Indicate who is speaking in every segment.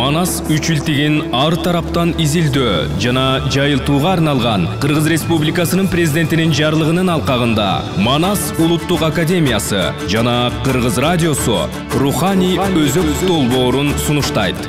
Speaker 1: Манас үчүлтеген ар тараптан изилдөө жана жайылтууга арналган Кыргыз Республикасынын президентинин жарлыгынын алкагында Манас улуттук академиясы жана Кыргыз радиосу руханий өзөк долбоорун сунуштайт.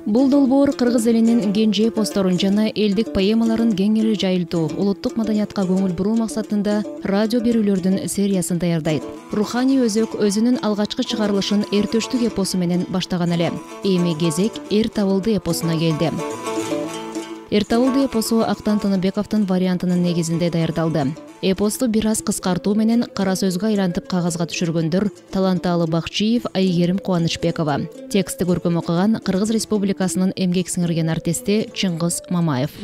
Speaker 2: Бул долбоор кыргыз элинин кенже эпосторун жана элдик поэмаларын кеңири жайылтуу, улуттук маданиятка көңүл буруу максатында радио берүүлөрдүн сериясын даярдайт. Руханий өзөк өзүнүн алгачкы чыгарылышын Эртөштүк эпосу менен баштаган эле. Эми кезек Эр табылды эпосуна келди. Эр табылды эпосу Актан Тыныбековдун вариантынын негизинде даярдалды. Эпосту бир аз кыскартуу менен кара сөзгө айлантып кагазга түшүргөндөр Таланталы Бакчиев, Айгерим Кубанычбекова. Текстти көркөм окуган Кыргыз Республикасынын эмгек сиңирген артисти Чыңгыз Мамаев.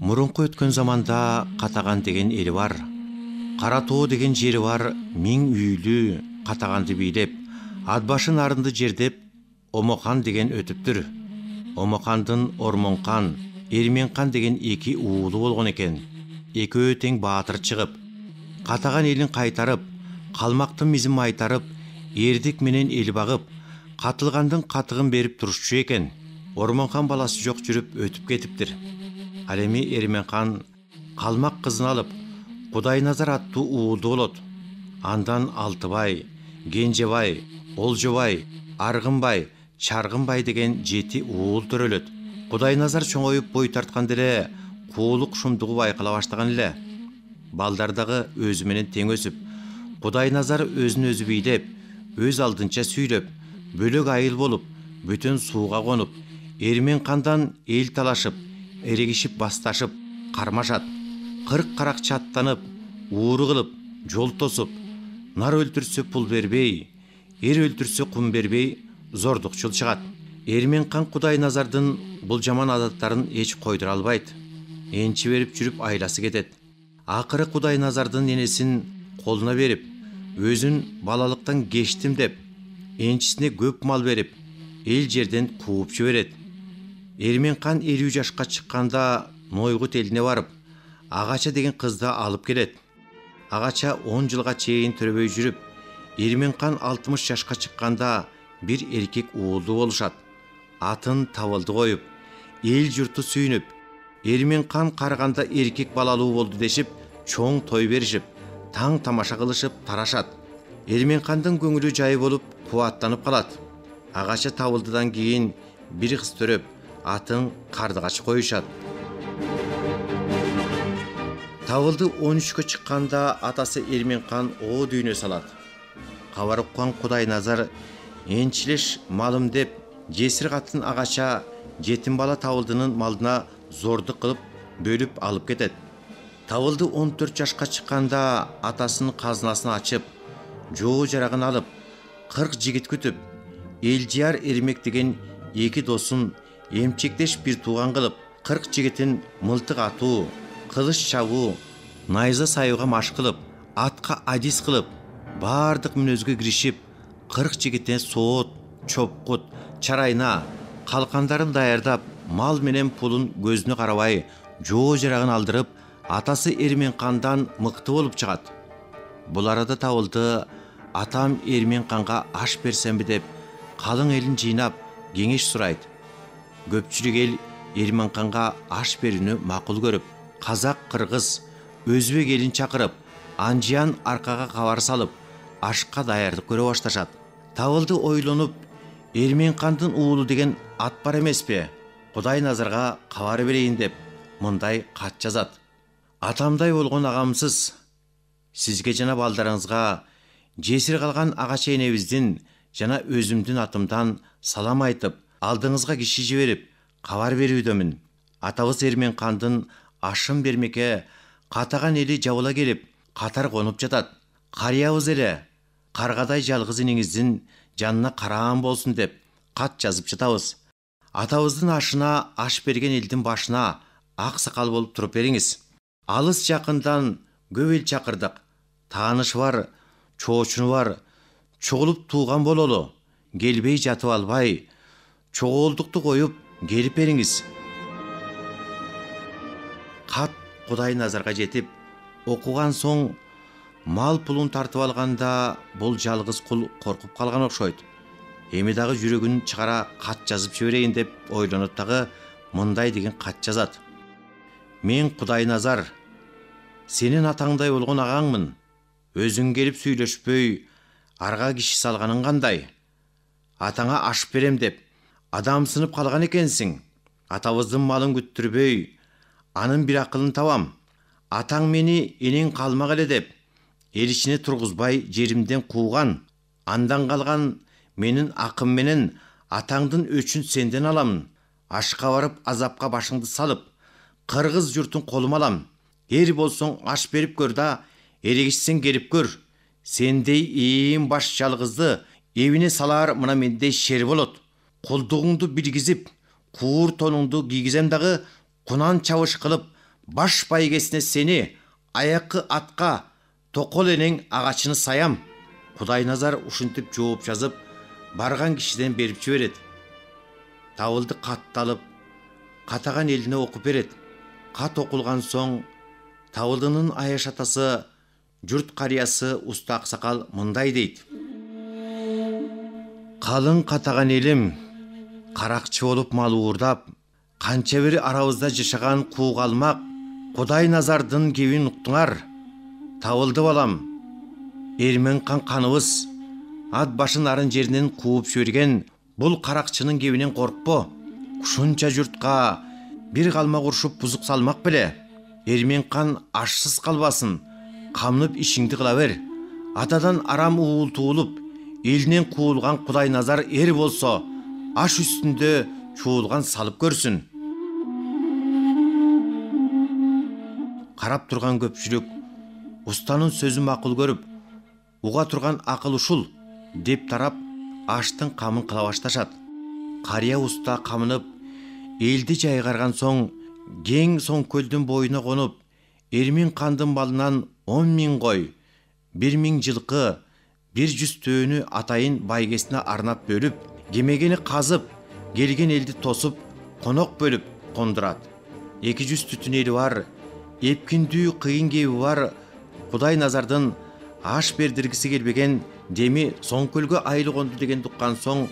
Speaker 3: Мурунку өткөн заманда Катаган деген эли бар. Кара Тоо деген жери бар, миң үйлүү Катаганды бийлеп, Атбашын арынды жердеп, Омоқан деген өтүптүр. Омоқандын Ормонқан, Эрменқан деген эки уулу болгон экен. Экөө тең баатыр чыгып, Катаган элин кайтарып, калмактын мизин майтарып, эрдик менен эл багып, катылгандын катыгын берип турушчу экен. Ормонқан баласы жок жүрүп өтүп кетиптир. Ал эми Эрменқан калмак кызын алып, Кудайназар аттуу уулду болот. Андан Алтыбай, Кенжебай, Олжобай, Аргынбай, Чаргынбай деген 7 уул төрөлөт. Кудайназар чоңоюп бой тарткан деле куулук шумдугу байкала баштаган эле. Балдар дагы өзү менен тең өсүп, Кудайназар өзүн өзү бийлеп, өз алдынча сүйлөп, бөлөк айыл болуп, бүтүн сууга конуп, Эрменкандан эл талашып, эрегишип басташып, кармашат. 40 каракчы аттанып, ууру кылып, жол тосуп, нар өлтүрсө пул бербей, эр өлтүрсө кум бербей, зордукчул чыгат. Эрменкан Кудайназардын бул жаман адаттарын эч койдура албайт. Энчи берип жүрүп айласы кетет. Акыры Кудайназардын энесин колуна берип, өзүн балалыктан кечтим деп, энчисине көп мал берип, эл жерден кууп жиберет. Эрменкан 50 жашка чыкканда Нойгут элине барып, Агача деген кызды алып келет. Агача 10 жылга чейин төрөбөй жүрүп, Эрменкан 60 жашка чыкканда bir erkek uğuldu boluşat. Atın Табылды коюп, эл журту сүйүнүп, Эрменкан карганда эркек балалуу болду дешип, чоң той беришип, таң тамаша кылышып тарашат. Эрменкандын көңүлү жай болуп, кубаттанып калат. Агача Табылдыдан кийин бир кыз төрөп, атын Кардыгач коюшат. Табылды 13кө чыкканда атасы Эрменкан о дүйнө салат. Кабар уккан Кудайназар энчилеш малым деп, жесир катын Агача жетим бала Табылдынын малдына зордук кылып бөлүп алып кетет. Табылды 14 жашка чыкканда атасынын казынасын ачып, жоо жарагын алып, 40 жигит күтүп, Элжияр Эрмек деген 2 досун эмчектеш бир тууган кылып, 40 жигитин мылтык атуу, кылыч чабуу, найза сайууга маш кылып, атка адис кылып, бардык мүнөзгө киришип, 40 жигитине соот, чопкут, чарайна, калкандарын даярдап, мал менен пулун көзүнө карабай, жоо жарагын алдырып, атасы Эрменкандан мыкты болуп чыгат. Бул арада Табылды атам Эрменканга аш берсемби деп, калың элин жыйнап, кеңеш сурайт. Көпчүлүк эл Эрменканга аш берүүнү макул көрүп, казак, кыргыз, өзбек элин чакырып, анжыян аркага кабар салып, ашка даярдык көрө башташат. Табылды ойлонуп, Эрменкандын уулу деген ат бар эмеспи? Кудайназарга кабар берейин деп, мындай кат жазат. Атамдай болгон агамсыз, сизге жана балдарыңызга жесир калган Агача энебиздин жана өзүмдүн атымдан салам айтып, алдыңызга киши жиберип, кабар берүүдөмүн. Атабыз Эрменкандын ашын бермекке Катаган эли жабыла келип, катар конуп жатат. Карыябыз эле, каргадай жалгыз иниңиздин жанына караан болсун деп кат жазып жатабыз. Атабыздын ашына аш берген элдин башына ак сакал болуп туруп бериңиз. Алыс жакындан көп эл чакырдык. Таанышы бар, чоочуну бар, чогулуп тууган бололу. Келбей жатып албай, чогулдукту коюп келип бериңиз. Кат Кудайназарга жетип, окуган соң мал пулун тартып алганда бул жалгыз кул коркуп калган окшойт. Эми дагы жүрөгүн чыгара кат жазып жиберейин деп ойлонот дагы мындай деген кат жазат. Мен Кудайназар, сенин атаңдай болгон агаңмын. Өзүң келип сүйлөшпөй арга киши салганың кандай? Атаңа аш берем деп адамсынып калган экенсиң. Атабыздын малын күттүрбөй анын бир акылын табам. Атаң мени энең калмак эле деп эл ичине тургузбай жеримден кууган. Андан калган менин акым менен атаңдын өчүн сенден аламын. Ашка барып азапка башыңды салып, кыргыз журтун колума алам. Эр болсоң аш берип көр да, эрегишсең келип көр. Сендей ийин баш жалгызды эбине салар мына мендей шер болот. Колдугуңду билгизип, куур тонуңду кийгизем дагы, кунан чабыш кылып, баш байгесине сени, аякы атка, токол энең агачыны саям. Кудайназар ушинтип жооп жазып, барган кишиден берип жиберет. Табылды катталып, катаган элине окуп берет. Кат окулган соң, табылдынын аяш атасы, журт карыясы уста аксакал мындай дейт. Калың катаган элим, каракчы болуп мал уурдап, канча бир арабызда жашаган куугалмак Кудайназардын кебин уктуңар. Табылды балам, эрмен каныбыз, ат башын арын жеринен кууп жиберген бул каракчынын кебинен коркпо. Ушунча журтка бир калма куршуп бузук салмак беле. Эрмен кан ашсыз калбасын, камнып ишиңди кыла бер. Атадан арам уул туулуп, элинен куулган Кудайназар эр болсо, аш үстүндө чуулган салып көрсүн. Карап турган көпчүлүк устанын сөзүн макул көрүп, уга турган акыл ушул деп тарап, аштын камын кыла башташат. Карыя уста камынып, элди жайгарган соң, кең соң көлдүн боюна конуп, эрмин кандын балынан 10.000 кой, 1.000 жылкы, 100 төөнү атайын байгесине арнап бөлүп, кемегени казып, келген элди тосуп, конок бөлүп кондурат. 200 түтүн эли бар, эпкиндүү кыйын кеби бар. Кудайназардын аш бердиргиси келбеген деми соң көлгө айыл конду деген туккан соң,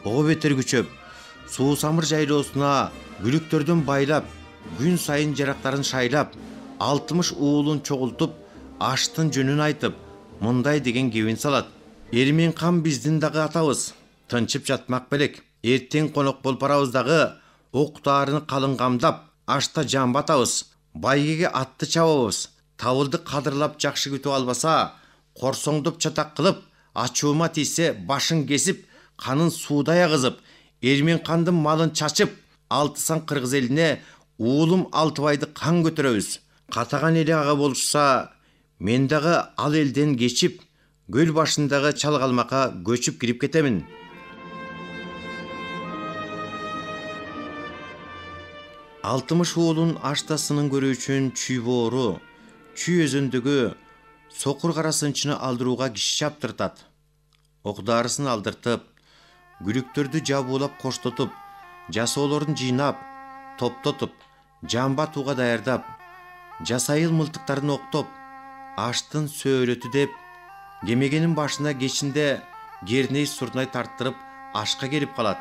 Speaker 3: ого бетер күчөп, суу самыр жайлоосуна бүлүктөрдөн байлап, күн сайын жарактарын шайлап, 60 уулун чогултуп, аштын жөнүн айтып, мындай деген кебин салат. Эрмен кан биздин дагы атабыз, тынчып жатмак белек. Эртең конок болуп барабыз дагы, октарын калың камдап, ашта жан батабыз. Байгеге атты чабабыз. Табылды кадырлап жакшы күтүп албаса, корсоңдоп чатак кылып, ачуума тийсе башын кесип, канын суудай агызып, эрмен кандын малын чачып, алтысан кыргыз элине уулум Алтыбайды кан көтөрөбүз. Катаган эли ага болушса, мен дагы ал элден кечип, көл башындагы чалгалмакка көчүп кирип кетемин. Алтымыш уулун аштасынын көрүү үчүн Чүй боору, Чүй өзөндөгү сокур кара сынчыны алдырууга киши чаптыртат. Окдарысын алдыртып, күлүктөрдү жабуулап коштотуп, жасоолорун жыйнап, топтотуп, жамба атууга даярдап, жасайыл мылтыктарын октоп, аштын сөөлөтү деп, кемегенин башына кечинде Керней Сурнай тарттырып, ашка келип калат.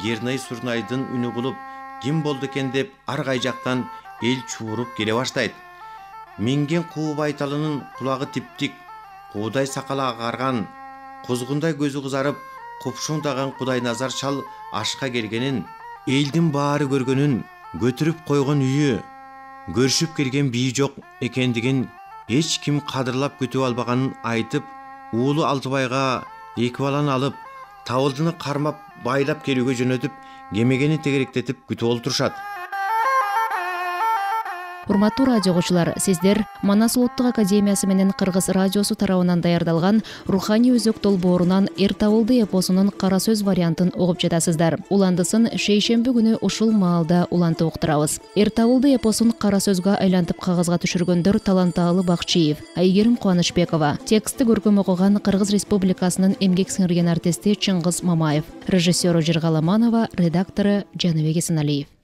Speaker 3: Керней Сурнайдын үнү кулуп, ким болду экен деп ар кай жактан эл чууруп келе баштайт. Минген куу байталынын кулагы типтик, куудай сакалы агарган, кузгундай көзү кызарып, купшуңдаган Кудайназар шал ашка келгенин, элдин баары көргөнүн, көтүрүп койгон үйү, көрүшүп келген бии жок экендигин эч ким кадырлап күтүп албаганын айтып, уулу Алтыбайга 2 баланы алып, табылдыны кармап байлап келүүгө жөнөтүп, кемегени тегеректетип күтүп олтурушат.
Speaker 2: Урматтуу радио угуучулар, сиздер Манас улуттук академиясы менен Кыргыз радиосу тарабынан даярдалган Руханий өзөк долбоорунан Эр табылды эпосунун кара сөз вариантын угуп жатасыздар. Уландысын шейшемби күнү ушул маалда улантып уктурабыз. Эр табылды эпосун кара сөзгө айлантып кагазга түшүргөндөр Таланталы Бакчиев, Айгерим Кубанычбекова. Текстти көркөм окуган Кыргыз Республикасынын эмгек сиңирген артисти Чыңгыз Мамаев. Режиссеру Жиргаламанова, редактору Жаныбек Эсеналиев.